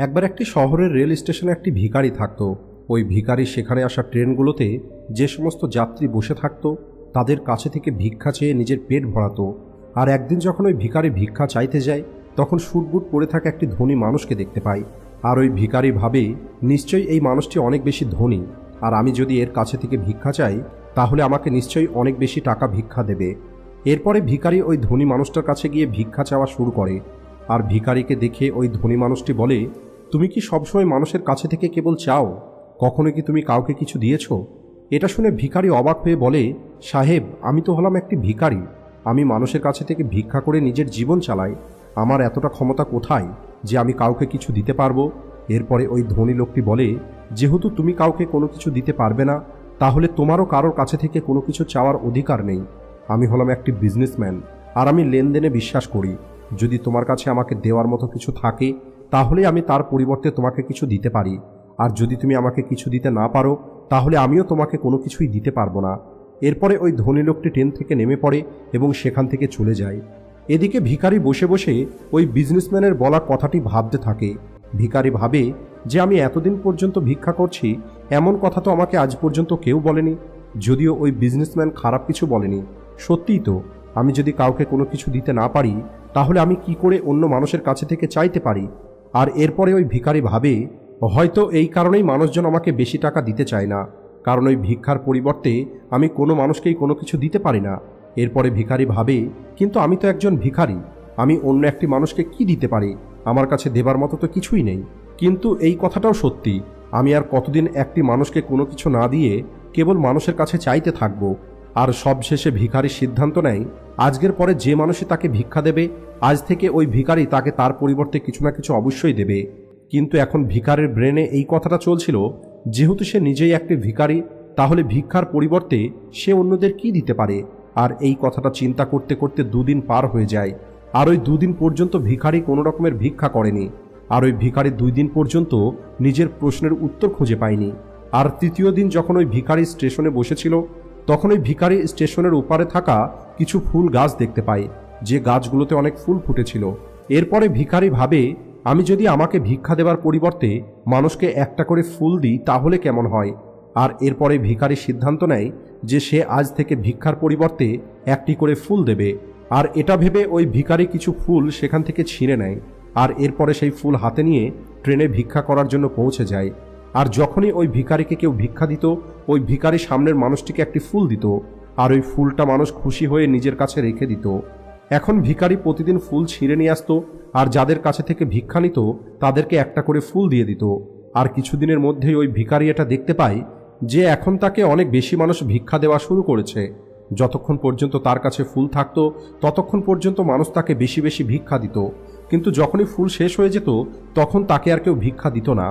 একবার একটি শহরের রেল স্টেশনে একটি ভিখারি থাকতো। ওই ভিখারি সেখানে আসা ট্রেনগুলোতে যে সমস্ত যাত্রী বসে থাকতো তাদের কাছে থেকে ভিক্ষা চেয়ে নিজের পেট ভরাতো। আর একদিন যখন ওই ভিখারি ভিক্ষা চাইতে যায় তখন সুটবুট পরে থাকা একটি ধনী মানুষকে দেখতে পায়। আর ওই ভিখারি ভাবে, নিশ্চয়ই এই মানুষটি অনেক বেশি ধনী, আর আমি যদি এর কাছে থেকে ভিক্ষা চাই তাহলে আমাকে নিশ্চয়ই অনেক বেশি টাকা ভিক্ষা দেবে। এরপরে ভিখারি ওই ধনী মানুষটার কাছে গিয়ে ভিক্ষা চাওয়া শুরু করে। আর ভিখারিকে দেখে ওই ধনী মানুষটি বলে, তুমি কি সবসময় মানুষের কাছে থেকে কেবল চাও? কখনো কি তুমি কাউকে কিছু দিয়েছ? এটা শুনে ভিখারি অবাক হয়ে বলে, সাহেব, আমি তো হলাম একটি ভিখারি। আমি মানুষের কাছে থেকে ভিক্ষা করে নিজের জীবন চালাই। আমার এতটা ক্ষমতা কোথায় যে আমি কাউকে কিছু দিতে পারবো? এরপরে ওই ধনী লোকটি বলে, যেহেতু তুমি কাউকে কোনো কিছু দিতে পারবে না, তাহলে তোমারও কারোর কাছে থেকে কোনো কিছু চাওয়ার অধিকার নেই। আমি হলাম একটি বিজনেসম্যান, আর আমি লেনদেনে বিশ্বাস করি। যদি তোমার কাছে আমাকে দেওয়ার মতো কিছু থাকে তাহলে আমি তার পরিবর্তে তোমাকে কিছু দিতে পারি, আর যদি তুমি আমাকে কিছু দিতে না পারো তাহলে আমিও তোমাকে কোনো কিছুই দিতে পারবো না। এরপরে ওই ধনী লোকটি ট্রেন থেকে নেমে পড়ে এবং সেখান থেকে চলে যায়। এদিকে ভিখারি বসে বসে ওই বিজনেসম্যানের বলা কথাটি ভাবতে থাকে। ভিখারি ভাবে যে আমি এতদিন পর্যন্ত ভিক্ষা করছি, এমন কথা তো আমাকে আজ পর্যন্ত কেউ বলেনি। যদিও ওই বিজনেসম্যান খারাপ কিছু বলেনি, সত্যিই তো আমি যদি কাউকে কোনো কিছু দিতে না পারি তাহলে আমি কি করে অন্য মানুষের কাছে থেকে চাইতে পারি? আর এরপরে ওই ভিখারি ভাবে, হয়তো এই কারণেই মানুষজন আমাকে বেশি টাকা দিতে চায় না, কারণ ওই ভিক্ষার পরিবর্তে আমি কোনো মানুষকেই কোনো কিছু দিতে পারি না। এরপরে ভিখারি ভাবে, কিন্তু আমি তো একজন ভিখারি, আমি অন্য একটি মানুষকে কি দিতে পারি? আমার কাছে দেবার মতো তো কিছুই নেই। কিন্তু এই কথাটাও সত্যি, আমি আর কতদিন একটি মানুষকে কোনো কিছু না দিয়ে কেবল মানুষের কাছে চাইতে থাকবো? আর সবশেষে ভিখারি সিদ্ধান্ত নেয়, আজকের পরে যে মানুষই তাকে ভিক্ষা দেবে, আজ থেকে ওই ভিখারি তাকে তার পরিবর্তে কিছু না কিছু অবশ্যই দেবে। কিন্তু এখন ভিখারির ব্রেনে এই কথাটা চলছিল, যেহেতু সে নিজেই একটি ভিখারি, তাহলে ভিক্ষার পরিবর্তে সে অন্যদের কি দিতে পারে? আর এই কথাটা চিন্তা করতে করতে দুদিন পার হয়ে যায়। আর ওই দুদিন পর্যন্ত ভিখারি কোনো রকমের ভিক্ষা করেনি। আর ওই ভিখারি 2 দিন পর্যন্ত নিজের প্রশ্নের উত্তর খুঁজে পায়নি। আর তৃতীয় দিন যখন ওই ভিখারি স্টেশনে বসেছিল তখন ওই ভিখারি স্টেশনের ওপারে থাকা কিছু ফুল গাছ দেখতে পায়, যে গাছগুলোতে অনেক ফুল ফুটেছিল। এরপরে ভিখারি ভাবে, আমি যদি আমাকে ভিক্ষা দেবার পরিবর্তে মানুষকে একটা করে ফুল দিই তাহলে কেমন হয়? আর এরপরে ভিখারি সিদ্ধান্ত নেয় যে সে আজ থেকে ভিক্ষার পরিবর্তে একটি করে ফুল দেবে। আর এটা ভেবে ওই ভিখারি কিছু ফুল সেখান থেকে ছিঁড়ে নেয়। আর এরপরে সেই ফুল হাতে নিয়ে ট্রেনে ভিক্ষা করার জন্য পৌঁছে যায়। আর যখনই ওই ভিখারিকে কেউ ভিক্ষা দিত, ওই ভিখারি সামনের মানুষটিকে একটি ফুল দিত, আর ওই ফুলটা মানুষ খুশি হয়ে নিজের কাছে রেখে দিত। এখন ভিখারি প্রতিদিন ফুল ছিঁড়ে নিয়ে আসতো, আর যাদের কাছে থেকে ভিক্ষা নিত তাদেরকে একটা করে ফুল দিয়ে দিত। আর কিছুদিনের মধ্যেই ওই ভিখারি এটা দেখতে পায় যে এখন তাকে অনেক বেশি মানুষ ভিক্ষা দেওয়া শুরু করেছে। যতক্ষণ পর্যন্ত তার কাছে ফুল থাকতো ততক্ষণ পর্যন্ত মানুষ তাকে বেশি বেশি ভিক্ষা দিত, কিন্তু যখনই ফুল শেষ হয়ে যেত তখন তাকে আর কেউ ভিক্ষা দিত না।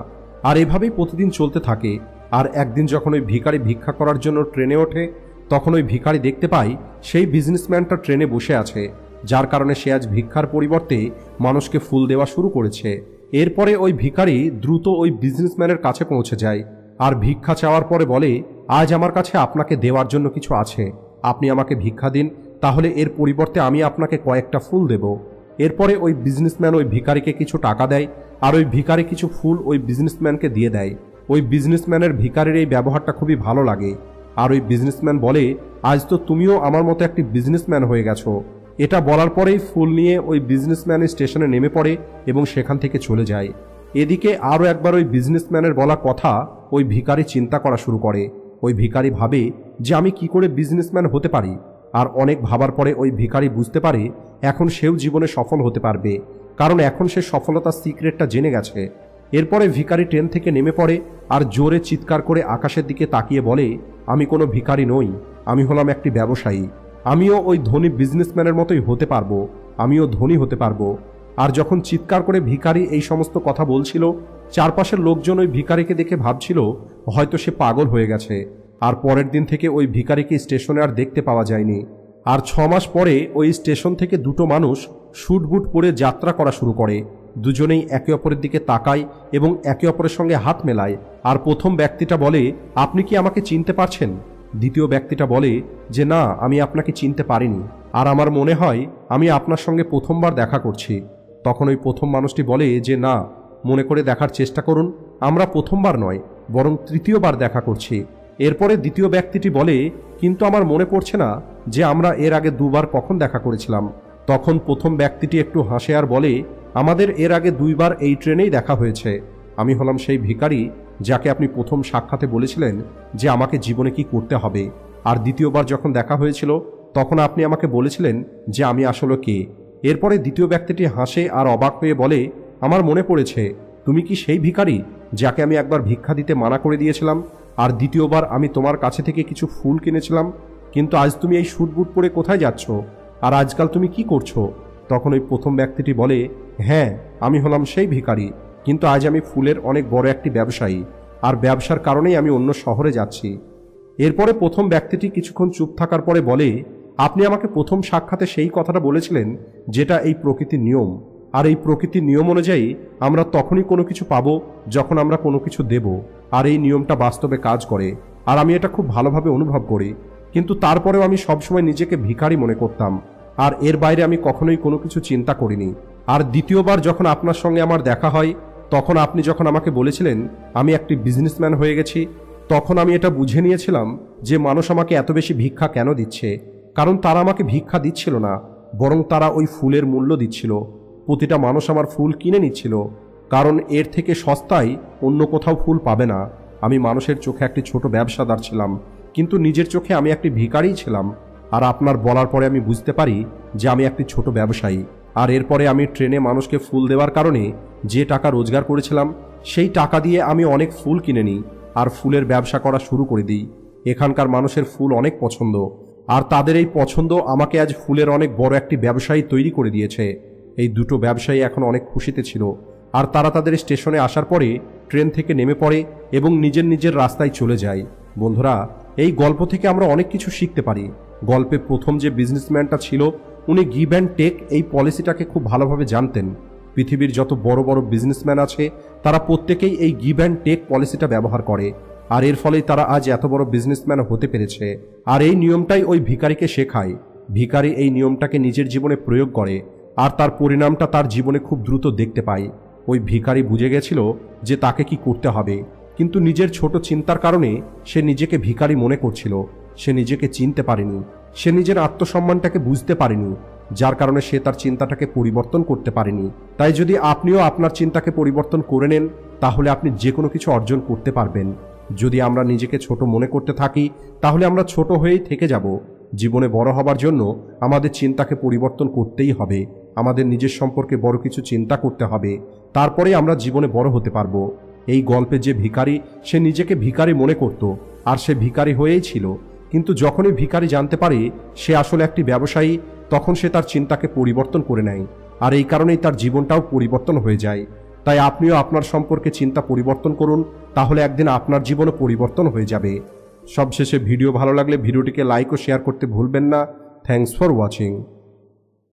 আর এভাবেই প্রতিদিন চলতে থাকে। আর একদিন যখন ওই ভিখারি ভিক্ষা করার জন্য ট্রেনে ওঠে তখন ওই ভিখারি দেখতে পায় সেই বিজনেসম্যানটা ট্রেনে বসে আছে, যার কারণে সে আজ ভিক্ষার পরিবর্তে মানুষকে ফুল দেওয়া শুরু করেছে। এরপরে ওই ভিখারি দ্রুত ওই বিজনেসম্যানের কাছে পৌঁছে যায় আর ভিক্ষা চাওয়ার পরে বলে, আজ আমার কাছে আপনাকে দেওয়ার জন্য কিছু আছে, আপনি আমাকে ভিক্ষা দিন, তাহলে এর পরিবর্তে আমি আপনাকে কয়েকটা ফুল দেব। এরপরে ওই বিজনেসম্যান ওই ভিখারিকে কিছু টাকা দেয়, আর ওই ভিখারি কিছু ফুল ওই বিজনেসম্যানকে দিয়ে দেয়। ওই বিজনেসম্যানের ভিখারির এই ব্যবহারটা খুবই ভালো লাগে। আর ওই বিজনেসম্যান বলে, আজ তো তুমিও আমার মতো একটি বিজনেসম্যান হয়ে গেছো। এটা বলার পরেই ফুল নিয়ে ওই বিজনেসম্যান স্টেশনে নেমে পড়ে এবং সেখান থেকে চলে যায়। এদিকে আরও একবার ওই বিজনেসম্যানের বলা কথা ওই ভিখারি চিন্তা করা শুরু করে। ওই ভিখারি ভাবে যে আমি কি করে বিজনেসম্যান হতে পারি। আর অনেক ভাবার পরে ওই ভিখারি বুঝতে পারে এখন সেও জীবনে সফল হতে পারবে, কারণ এখন সে সফলতার সিক্রেটটা জেনে গেছে। এরপরে ভিখারি ট্রেন থেকে নেমে পড়ে আর জোরে চিৎকার করে আকাশের দিকে তাকিয়ে বলে, আমি কোনো ভিখারি নই, আমি হলাম একটি ব্যবসায়ী। আমিও ওই ধনী বিজনেসম্যানের মতোই হতে পারবো, আমিও ধনী হতে পারবো। আর যখন চিৎকার করে ভিখারি এই সমস্ত কথা বলছিল, চারপাশের লোকজন ওই ভিখারিকে দেখে ভাবছিল হয়তো সে পাগল হয়ে গেছে। আর পরের দিন থেকে ওই ভিখারিকে স্টেশনে আর দেখতে পাওয়া যায়নি। আর 6 মাস পরে ওই স্টেশন থেকে দুটো মানুষ স্যুট বুট পরে যাত্রা করা শুরু করে। দুজনেই একে অপরের দিকে তাকায় এবং একে অপরের সঙ্গে হাত মেলায়। আর প্রথম ব্যক্তিটা বলে, আপনি কি আমাকে চিনতে পারছেন? দ্বিতীয় ব্যক্তিটা বলে যে না, আমি আপনাকে চিনতে পারিনি, আর আমার মনে হয় আমি আপনার সঙ্গে প্রথমবার দেখা করছি। তখন ওই প্রথম মানুষটি বলে যে না, মনে করে দেখার চেষ্টা করুন, আমরা প্রথমবার নয় বরং তৃতীয়বার দেখা করছি। এরপরে দ্বিতীয় ব্যক্তিটি বলে, কিন্তু আমার মনে পড়ছে না যে আমরা এর আগে দুবার কখন দেখা করেছিলাম। তখন প্রথম ব্যক্তিটি একটু হাসে আর বলে, আমাদের এর আগে দুইবার এই ট্রেনেই দেখা হয়েছে। আমি হলাম সেই ভিখারি যাকে আপনি প্রথম সাক্ষাতে বলেছিলেন যে আমাকে জীবনে কি করতে হবে। আর দ্বিতীয়বার যখন দেখা হয়েছিল তখন আপনি আমাকে বলেছিলেন যে আমি আসলে কে। এরপরে দ্বিতীয় ব্যক্তিটি হাসে আর অবাক হয়ে বলে, আমার মনে পড়েছে, তুমি কি সেই ভিখারি যাকে আমি একবার ভিক্ষা দিতে মানা করে দিয়েছিলাম, আর দ্বিতীয়বার আমি তোমার কাছে থেকে কিছু ফুল কিনেছিলাম। কিন্তু আজ তুমি এই স্যুট বুট পরে কোথায় যাচ্ছ, আর আজকাল তুমি কি করছো? তখন ওই প্রথম ব্যক্তিটি বলে, হ্যাঁ আমি হলাম সেই ভিখারি, কিন্তু আজ আমি ফুলের অনেক বড় একটি ব্যবসায়ী, আর ব্যবসার কারণেই আমি অন্য শহরে যাচ্ছি। এরপরে প্রথম ব্যক্তিটি কিছুক্ষণ চুপ থাকার পরে বলে, আপনি আমাকে প্রথম সাক্ষাতে সেই কথাটা বলেছিলেন যেটা এই প্রকৃতির নিয়ম, আর এই প্রকৃতির নিয়ম অনুযায়ী আমরা তখনই কোনো কিছু পাবো যখন আমরা কোনো কিছু দেব, আর এই নিয়মটা বাস্তবে কাজ করে, আর আমি এটা খুব ভালোভাবে অনুভব করি। কিন্তু তারপরেও আমি সবসময় নিজেকে ভিখারি মনে করতাম, আর এর বাইরে আমি কখনোই কোনো কিছু চিন্তা করিনি। আর দ্বিতীয়বার যখন আপনার সঙ্গে আমার দেখা হয় তখন আপনি যখন আমাকে বলেছিলেন আমি একটি বিজনেসম্যান হয়ে গেছি, তখন আমি এটা বুঝে নিয়েছিলাম যে মানুষ আমাকে এত বেশি ভিক্ষা কেন দিচ্ছে। কারণ তারা আমাকে ভিক্ষা দিচ্ছিল না, বরং তারা ওই ফুলের মূল্য দিচ্ছিল। প্রতিটা মানুষ আমার ফুল কিনে নিচ্ছিল, কারণ এর থেকে সস্তায় অন্য কোথাও ফুল পাবে না। আমি মানুষের চোখে একটি ছোট ব্যবসাদার ছিলাম, কিন্তু নিজের চোখে আমি একটি ভিখারিই ছিলাম। আর আপনার বলার পরে আমি বুঝতে পারি যে আমি একটি ছোট ব্যবসায়ী। আর এরপরে আমি ট্রেনে মানুষকে ফুল দেওয়ার কারণে যে টাকা রোজগার করেছিলাম সেই টাকা দিয়ে আমি অনেক ফুল কিনে নিই আর ফুলের ব্যবসা করা শুরু করে দিই। এখানকার মানুষের ফুল অনেক পছন্দ, আর তাদের এই পছন্দ আমাকে আজ ফুলের অনেক বড় একটি ব্যবসায়ী তৈরি করে দিয়েছে। এই দুটো ব্যবসায়ী এখন অনেক খুশিতে ছিল, আর তারা তাদের স্টেশনে আসার পরে ট্রেন থেকে নেমে পড়ে এবং নিজের নিজের রাস্তায় চলে যায়। বন্ধুরা, এই গল্প থেকে আমরা অনেক কিছু শিখতে পারি। গল্পে প্রথম যে বিজনেসম্যানটা ছিল উনি গিভ অ্যান্ড টেক এই পলিসিটাকে খুব ভালোভাবে জানতেন। পৃথিবীর যত বড় বড় বিজনেসম্যান আছে তারা প্রত্যেকেই এই গিভ অ্যান্ড টেক পলিসিটা ব্যবহার করে, আর এর ফলেই তারা আজ এত বড় বিজনেসম্যান হতে পেরেছে। আর এই নিয়মটাই ওই ভিখারিকে শেখায়। ভিখারি এই নিয়মটাকে নিজের জীবনে প্রয়োগ করে, আর তার পরিণামটা তার জীবনে খুব দ্রুত দেখতে পায়। ওই ভিখারি বুঝে গেছিল যে তাকে কি করতে হবে, কিন্তু নিজের ছোট চিন্তার কারণে সে নিজেকে ভিখারি মনে করছিল। সে নিজেকে চিনতে পারেনি, সে নিজের আত্মসম্মানটাকে বুঝতে পারেনি, যার কারণে সে তার চিন্তাটাকে পরিবর্তন করতে পারেনি। তাই যদি আপনিও আপনার চিন্তাকে পরিবর্তন করে নেন তাহলে আপনি যে কোনো কিছু অর্জন করতে পারবেন। যদি আমরা নিজেকে ছোট মনে করতে থাকি তাহলে আমরা ছোট হয়েই থেকে যাব। জীবনে বড় হবার জন্য আমাদের চিন্তাকে পরিবর্তন করতেই হবে। আমাদের নিজের সম্পর্কে বড় কিছু চিন্তা করতে হবে, তারপরে আমরা জীবনে বড় হতে পারবো। এই গল্পে যে ভিখারি, সে নিজেকে ভিখারি মনে করত, আর সে ভিখারি হয়েই ছিল। কিন্তু যখনই ভিখারি জানতে পারে সে আসলে একটি ব্যবসায়ী, তখন সে তার চিন্তাকে পরিবর্তন করে নেয়, আর এই কারণেই তার জীবনটাও পরিবর্তন হয়ে যায়। তাই আপনিও আপনার সম্পর্কে চিন্তা পরিবর্তন করুন, তাহলে একদিন আপনার জীবনও পরিবর্তন হয়ে যাবে। সবশেষে ভিডিও ভালো লাগলে ভিডিওটিকে লাইক ও শেয়ার করতে ভুলবেন না। Thanks for watching.